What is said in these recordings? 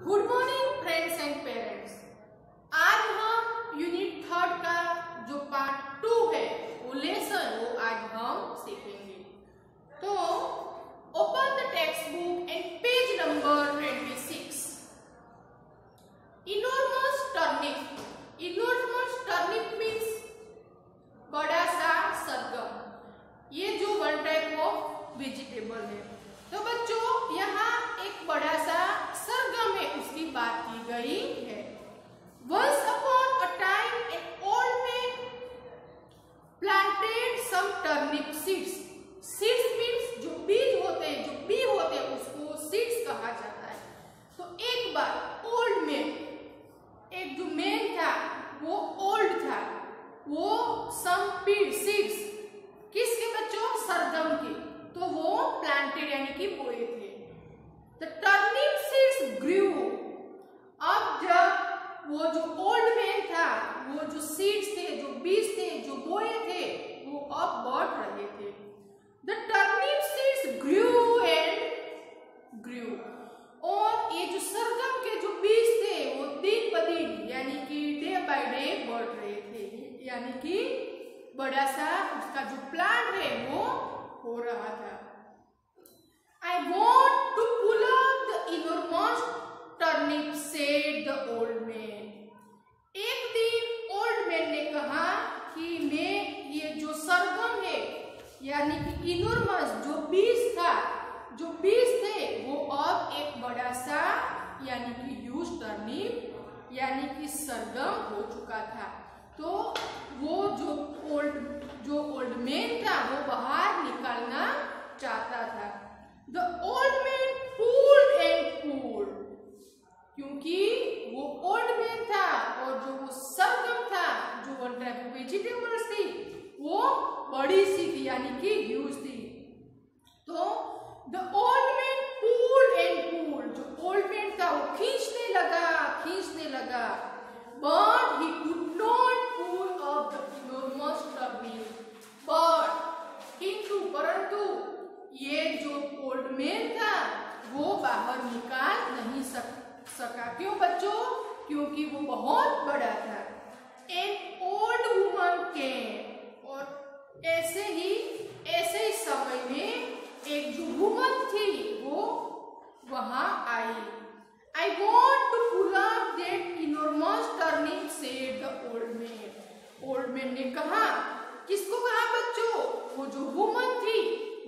Good morning friends and parents. आज हम unit 3 का जो पार्ट 2 है वो लेसन वो आज हम सीखेंगे। तो open the text book and page number 26। Enormous turnip. Enormous turnip means बड़ा सा सरगम। ये जो वन टाइप ऑफ वेजिटेबल है। तो बच्चों यहाँ एक बड़ा सा सरगम है उसकी बात की गई है। Once upon a time an old man planted some turnip seeds. Seeds means जो बीज होते हैं, जो बी होते हैं उसको seeds कहा जाता है। तो एक बार ओल्ड मैन, एक जो मैन था वो ओल्ड था, वो some seeds किसके बच्चों? सरगम के। तो वो प्लांटेड यानी कि बोए थे। The turnip seeds grew. अब जब वो जो ओल्ड मैन था वो जो सीड्स थे, जो बीज थे, जो बोए थे वो अब बढ़ रहे थे। The turnip seeds grew and grew. और ये जो सरगम के जो बीज थे वो दिन ब दिन यानी कि डे बाय डे बढ़ रहे थे, यानी कि बड़ा सा उसका जो प्लांट है वो हो रहा था। I want to pull up the enormous turnip, said the old man. एक दिन ओल्ड मैन ने कहा कि मैं ये जो सरगम है यानी कि इनॉर्मस जो बीज था, जो बीज थे वो अब एक बड़ा सा यानी कि ह्यूज टर्निप यानी कि सरगम हो चुका था। तो वो जो ओल्ड मैन था वो बाहर निकालना चाहता था। The old man pulled and pulled, क्योंकि वो ओल्ड मैन था और जो वो सरगम था जो वन टाइप ऑफ वेजिटेबल्स थी वो बड़ी सी थी यानी कि ह्यूज थी। तो the old man pulled and pulled, जो ओल्ड मैन था वो खींचने लगा, but he could not pull up the enormous turnip. परंतु ये जो ओल्ड मैन था वो बाहर निकाल नहीं सका। क्यों बच्चों? क्योंकि वो बहुत बड़ा था। एन ओल्ड वुमन केम, और ऐसे ही समय में एक जो वुमन थी वो वहां आई। I want to pull up that enormous turnip, said the old man. Old man ने कहा, किसको कहा बच्चों? वो जो वुमन थी,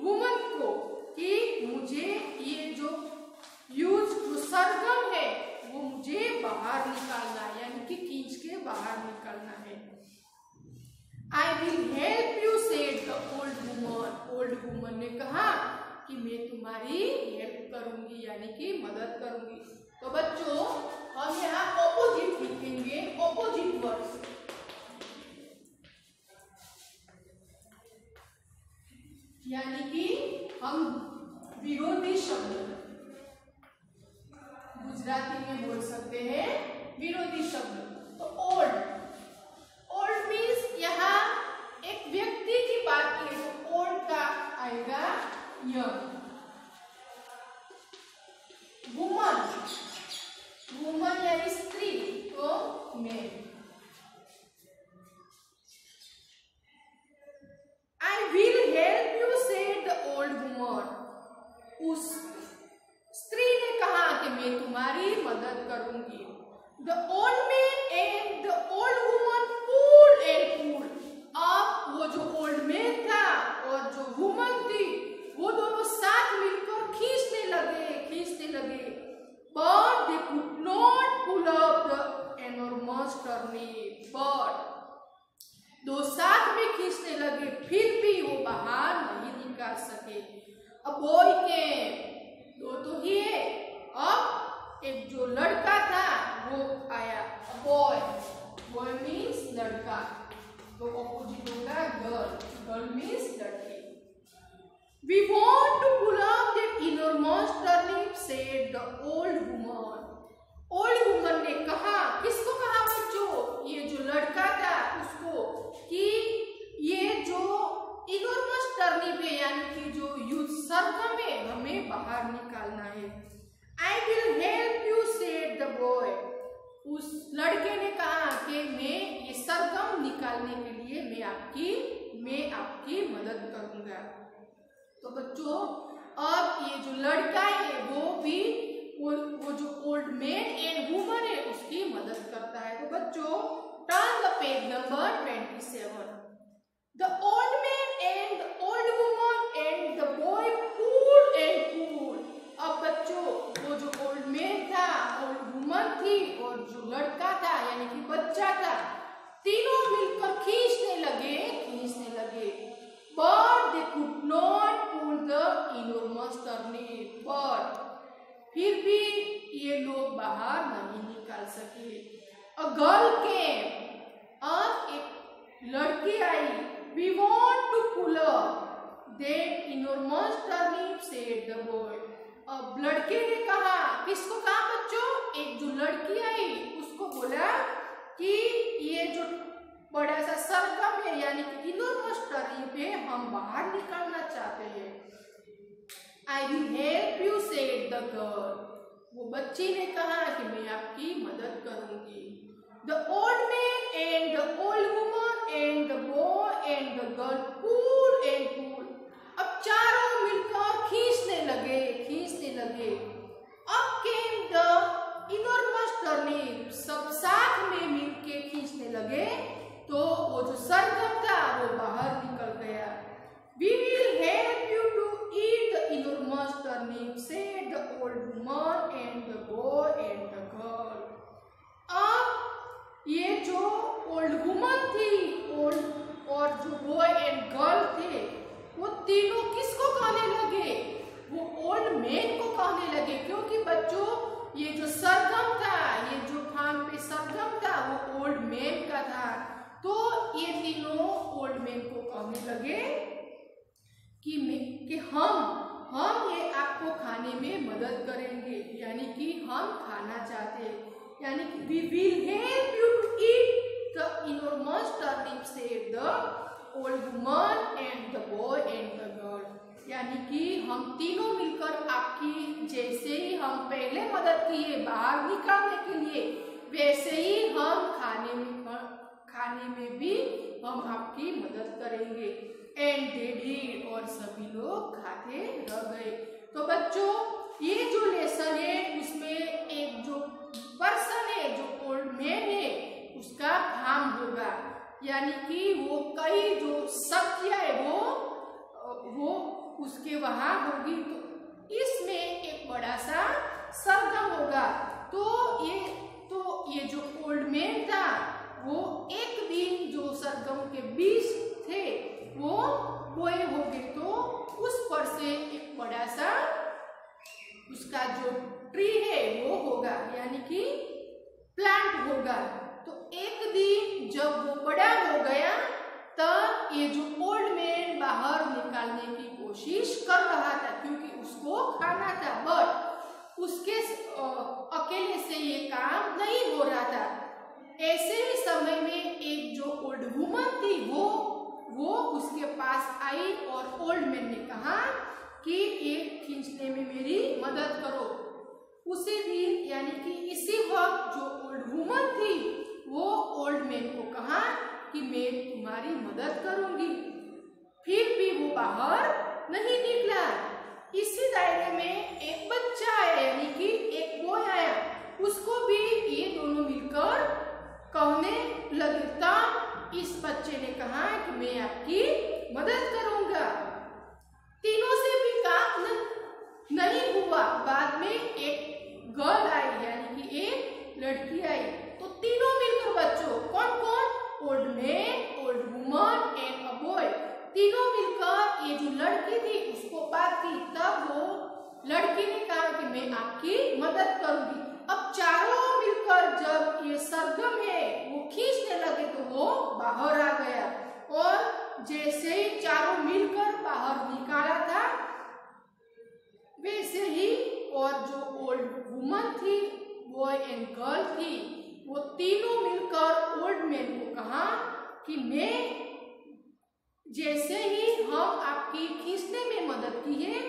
वुमन को, कि मुझे ये जो सरगम है वो मुझे बाहर निकालना है, यानी कि खींच के बाहर निकालना है। I will help you, said the old woman. Old woman ने कहा कि मैं तुम्हारी हेल्प करूंगी यानी कि मदद करूंगी। तो बच्चों हम यहाँ ऑपोजिट लिखेंगे, ऑपोजिट वर्ड्स, यानी कि हम विरोधी शब्द गुजराती में बोल सकते हैं विरोधी शब्द। तो ओल्ड मीन्स यहाँ एक व्यक्ति की बात की तो ओल्ड का आएगा यंग। वुमन यानी स्त्री, तो mail. I will help you, said the old woman. उस स्त्री ने कहा कि मैं तुम्हारी मदद करूंगी। The old man and the old woman pulled and pulled. अब वो जो ओल्ड मैन था और जो वुमन थी वो दोनों साथ मिलकर खींचने लगे। But they could not pull up the enormous turnip. But दो साथ में खींचने लगे फिर भी वो बाहर नहीं निकाल सके। अब बॉय के दो तो ही है, अब एक जो लड़का था वो आया। बॉय मीन्स लड़का, तो ऑपोजिट होगा गर्ल मीन्स लड़की। We want to pull up that enormous turnip, said the old woman. Old woman ने कहा, किसको कहा बच्चों? ये जो लड़का था उसको, कि ये जो इनॉर्मस टर्निप है यानी कि जो ह्यूज सरगम है हमें बाहर निकालना है। I will help you, said आपकी मदद करूंगा। तो बच्चों अब ये जो लड़का है वो जो ओल्ड मैन एंड वुमन है उसकी मदद करता है। तो बच्चों turn the page number 27। The old man and the old woman and the boy pulled and pulled। अब बच्चों वो जो ओल्ड मैन था, ओल्ड वुमन थी और जो लड़का था यानी कि बच्चा था, तीनों मिलकर खींचने लगे। But they could not pull the enormous turnip। But फिर भी ये लोग बाहर नहीं निकाल सके। A girl came। अब एक लड़की आई। We want to pull up that enormous turnip, said the boy। अब लड़के ने कहा, किसको कहा बच्चों? एक जो लड़की आई उसको बोला कि ये जो बड़ा सा सरगम है यानी कि इनोर्मस टर्निप है, हम बाहर निकालना चाहते हैं। I will help you, said the girl। वो बच्ची ने कहा कि मैं आपकी मदद करूंगी। The old man and the old woman and the boy and the girl pulled and pulled। अब चारों मिलकर खींचने लगे। अब came the enormous turnip। सब साथ में मिलके खींचने लगे तो वो जो सरगम था वो बाहर निकल गया। We will help you to eat the enormous turnip, said the old woman and the boy and the girl। अब ये जो ओल्ड वुमन थी और जो बॉय एंड गर्ल थे वो तीनों किसको कहने लगे? वो ओल्ड मैन को कहने लगे, क्योंकि बच्चों ये जो सरगम था, ये जो फार्म पे सरगम था वो ओल्ड मैन का था। तो ये तीनों ओल्ड मैन को कहने लगे कि हम ये आपको खाने में मदद करेंगे, यानी कि हम खाना चाहते हैं, यानी कि we will help you to eat the enormous turnip, said the old woman and the boy and the girl। यानी कि हम तीनों मिलकर आपकी, जैसे ही हम पहले मदद किए बाहर निकालने के लिए, वैसे ही हम खाने में भी हम आपकी मदद करेंगे। एंड दे डिड, और सभी लोग खाते रह गए। तो बच्चों ये जो लेसन है उसमें एक जो पर्सन है, जो ओल्ड मैन है, उसका फार्म होगा, यानी कि वो कई जो सब्जियां है वो उसके वहां होगी। तो इसमें एक बड़ा सा सरगम होगा। तो ये जो ओल्ड मैन था वो एक दिन जो सरगम के बीज थे वो बोए हो गए, तो उस पर से एक बड़ा सा उसका जो ट्री है वो होगा, यानी कि प्लांट होगा। तो एक दिन जब वो बड़ा हो गया तब ये जो ओल्ड मैन बाहर निकालने की कोशिश कर रहा था, क्योंकि उसको खाना था, बट उसके अकेले से ये काम नहीं हो रहा था। ऐसे ही समय में एक जो ओल्ड वुमन थी वो उसके पास आई और ओल्ड मैन ने कहा कि ये खींचने में मेरी मदद करो। उसी दिन यानी कि इसी वक्त जो ओल्ड वुमन थी वो ओल्ड मैन को कहा कि मैं तुम्हारी मदद करूंगी। फिर भी वो बाहर नहीं निकला। इसी दायरे में एक बच्चा आया, यानी कि एक बॉय आया, उसको भी ये दोनों मिलकर कहने लगे। तब इस बच्चे ने कहा कि मैं आपकी मदद करूंगा। तीनों से भी काम नहीं हुआ। बाद में एक गर्ल आई, यानी कि एक लड़की आई। तो तीनों मिलकर बच्चों कौन? Old man, old woman and a boy, तीनों मिलकर ये जो लड़की थी उसको बात की। तब वो लड़की ने कहा कि मैं आपकी मदद करूंगी। अब चारों मिलकर जब ये सरगम है वो खींचने लगे तो वो बाहर आ गया, और जैसे ही चारों मिलकर बाहर निकाला था वैसे ही और जो ओल्ड वुमन थी, बॉय एंड गर्ल थी, वो तीनों मिलकर ओल्ड मैन को कहा कि मैं जैसे ही हम आपकी खींचने में मदद की है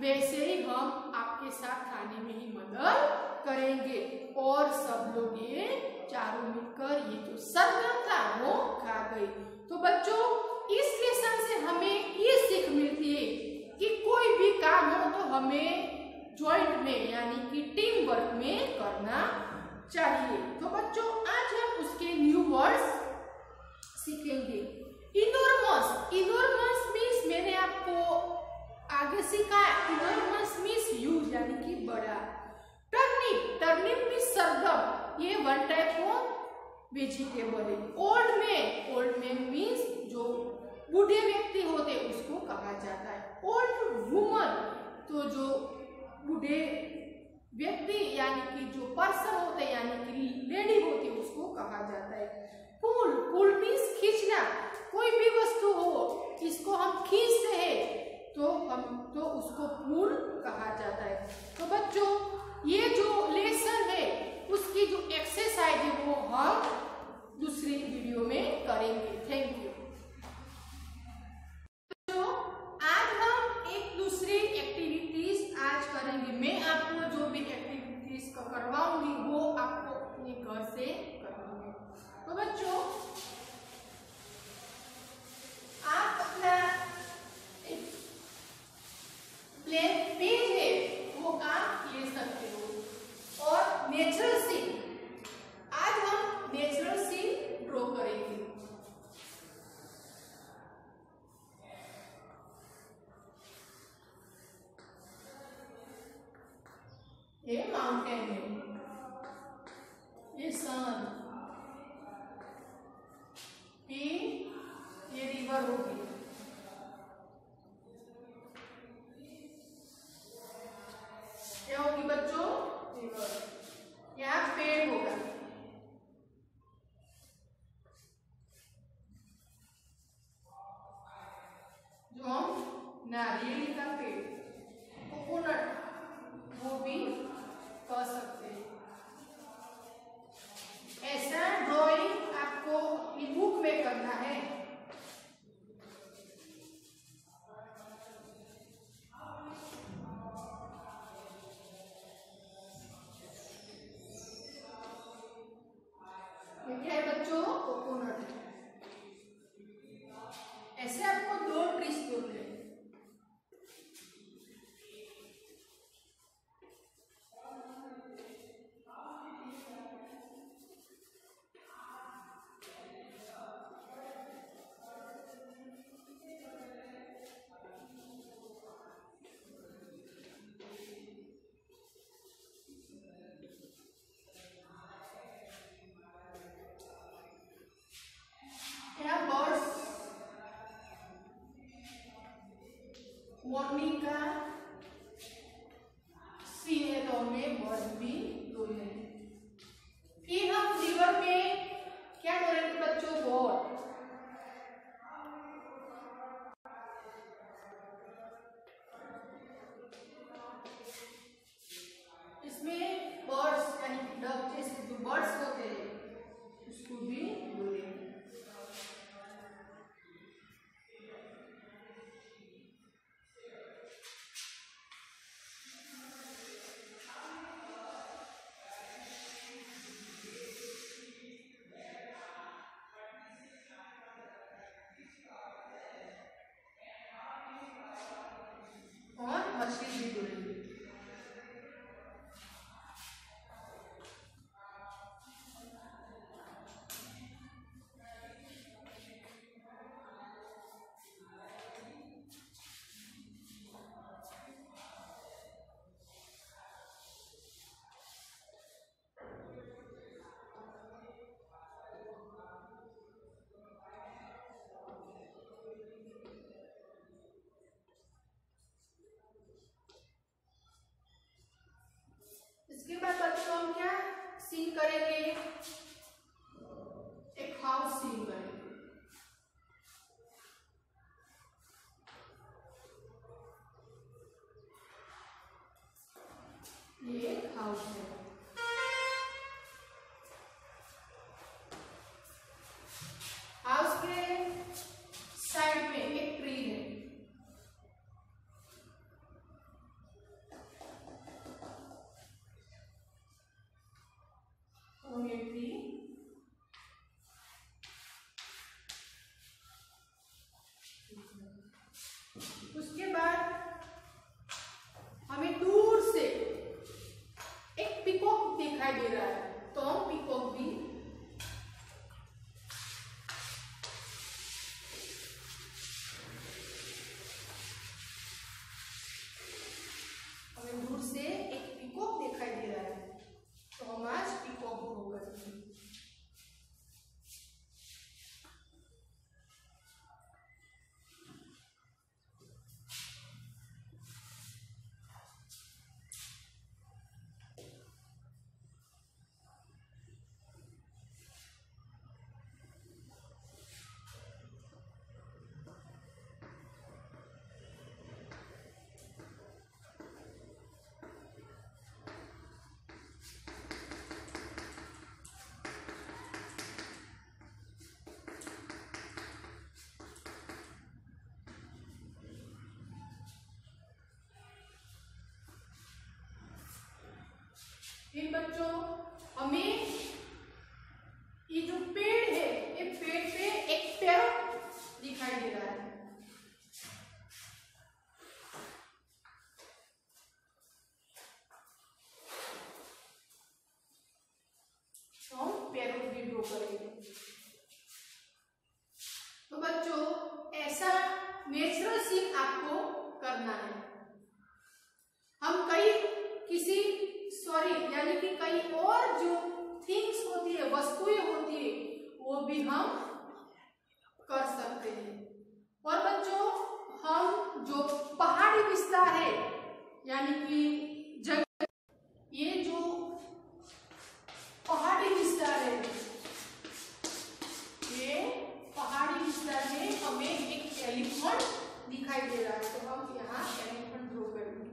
वैसे ही हम आपके साथ खाने में ही मदद करेंगे। और सब लोग ये चारों मिलकर ये जो सरगम था वो खा गए। तो बच्चों इस लेसन से हमें ये सीख मिलती है कि कोई भी काम हो तो हमें जॉइंट में यानी कि टीम वर्क में करना चाहिए। तो बच्चों आज हम उसके न्यू वर्ड्स सीखेंगे। इनॉर्मस, इनॉर्मस मीन्स मैंने आपको आगे सिखाया, इनॉर्मस मीन्स ह्यूज यानी कि बड़ा। टर्निप, टर्निप मीन्स सरगम, ये वन टाइप ऑफ वेजिटेबल है। Old man, old man means जो बूढ़े व्यक्ति होते हैं उसको कहा जाता है। ओल्ड वुमन, तो जो बूढ़े व्यक्ति यानी कि जो पर्सन होते हैं यानी कि लेडी होती है उसको कहा जाता है। पुल, पुल मीन्स खींचना, कोई भी वस्तु हो इसको हम खींचते हैं तो उसको पुल कहा जाता है। तो बच्चों ये जो लेसन है उसकी जो एक्सरसाइज है वो हम दूसरी वीडियो में करेंगे। Thank you. तो आज हम एक दूसरी एक्टिविटीज आज करेंगे। मैं आपको जो भी एक्टिविटीज करवाऊंगी वो आपको अपने घर से करवाऊंगी। तो बच्चों आप अपना प्लेन पेज है वो आप ले सकते हो और नेचुरल सीन, आज हम नेचुरल सीन ड्रॉ करेंगे। ये माउंटेन है, ये सन, ये रिवर होगी, क्या होगी बच्चों? रिवर। यहाँ पेड़ होगा, जो हम नारियल का पेड़, कोकोनट, वो भी कह सकते हैं। ऐसा ड्राइंग आपको अपनी बुक में करना है। दिखाई दे रहा है, तो हम पीकॉक भी हमें दूर से एक पीकॉक दिखाई दे रहा है, तो हम आज पीकॉक ड्रॉ करेंगे। फिर बच्चों हमें ये जो पेड़ है, ये पेड़ पे एक पैरोट दिखाई दे रहा है, तो हम पैरोट भी ड्रॉ करेंगे। तो बच्चों ऐसा नेचुरल सीन आपको करना है। हम यानी कि कई और जो थिंग्स होती है, वस्तुएं होती है, वो भी हम कर सकते हैं। और बच्चों हम जो पहाड़ी विस्तार है यानी कि जगह, ये जो पहाड़ी विस्तार है, ये पहाड़ी विस्तार में हमें एक एलिफेंट दिखाई दे रहा है, तो हम यहाँ एलिफेंट ड्रॉ करेंगे।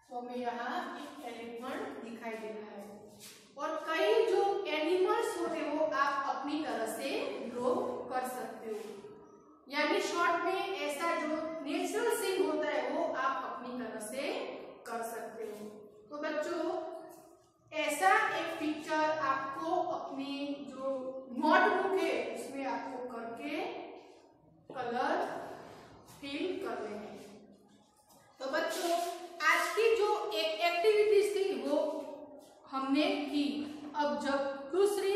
तो हमें यहाँ एक एलिफेंट दिखाई दे रहा है। और कई जो एनिमल्स होते हैं वो आप अपनी तरह से ड्रॉ कर सकते हो, यानी शॉर्ट में ऐसा जो नेचुरल सीन होता है वो आप अपनी तरह से कर सकते हो। तो बच्चों ऐसा एक पिक्चर आपको अपनी जो नोटबुक है उसमें आपको करके कलर फिल करने हैं। तो बच्चों आज की जो एक एक्टिविटीज थी वो हमने की। अब जब दूसरी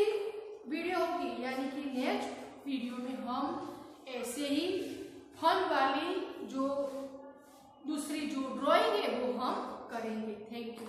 वीडियो की यानी कि नेक्स्ट वीडियो में हम ऐसे ही फन वाली जो दूसरी जो ड्राइंग है वो हम करेंगे। Thank you.